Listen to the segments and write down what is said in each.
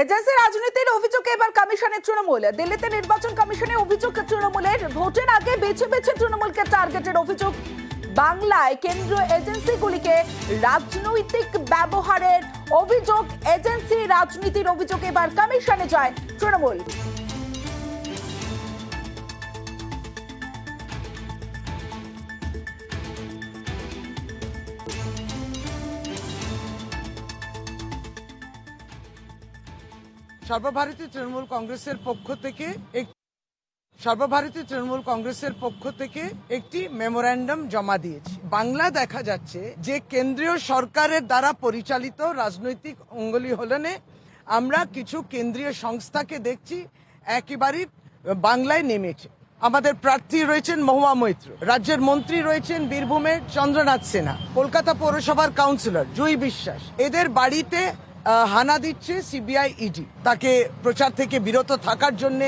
Agency রাজনীতির অভিযোগে এবার কমিশনে তৃণমূল। দিল্লিতে নির্বাচন কমিশনে অভিযোগ তৃণমূলের। ভোটের আগে বেছে বেছে তৃণমূলকে টার্গেটের অভিযোগ। বাংলায় কেন্দ্রীয় এজেন্সিগুলিকে রাজনৈতিক ব্যবহারের অভিযোগ। এজেন্সি রাজনীতির অভিযোগে এবার কমিশনে যায় তৃণমূল। সর্বভারতীয় তৃণমূল কংগ্রেসের পক্ষ থেকে একটি মেমোরেন্ডাম জমা দিয়েছি। বাংলা দেখা যাচ্ছে যে কেন্দ্রীয় সরকারের দ্বারা পরিচালিত রাজনৈতিক অঙ্গুলি হলনে আমরা কিছু কেন্দ্রীয় সংস্থাকে দেখছি একেবারেই বাংলায় নেমেছে। আমাদের প্রার্থী রয়েছেন মহুয়া মৈত্র, রাজ্যের মন্ত্রী রয়েছেন বীরভূমের চন্দ্রনাথ সিনহা, কলকাতা পৌরসভার কাউন্সিলর জুই বিশ্বাস। এদের বাড়িতে হানা দিচ্ছে সিবিআই ইডি, তাকে প্রচার থেকে বিরত থাকার জন্য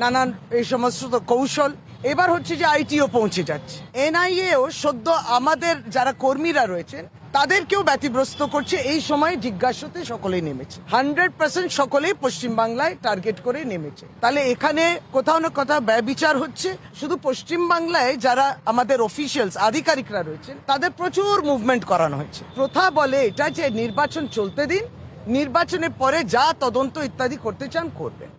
নানান এই সমস্ত কৌশল। এবার হচ্ছে যে আইটিও পৌঁছে যাচ্ছে, এনআইএও সদ্য আমাদের যারা কর্মীরা রয়েছেন তাদেরকেও ব্যতিগ্রস্ত করছে। এই সময় জিজ্ঞাসাতে সকলেই নেমেছে, 100% সকলেই পশ্চিমবাংলায় টার্গেট করে নেমেছে। তাহলে এখানে কোথাও না কোথাও ব্যবিচার হচ্ছে। শুধু পশ্চিমবাংলায় যারা আমাদের অফিসিয়ালস আধিকারিকরা রয়েছেন তাদের প্রচুর মুভমেন্ট করানো হয়েছে। প্রথা বলে এটা যে নির্বাচন চলতে দিন, নির্বাচনের পরে যা তদন্ত ইত্যাদি করতে চান করবেন।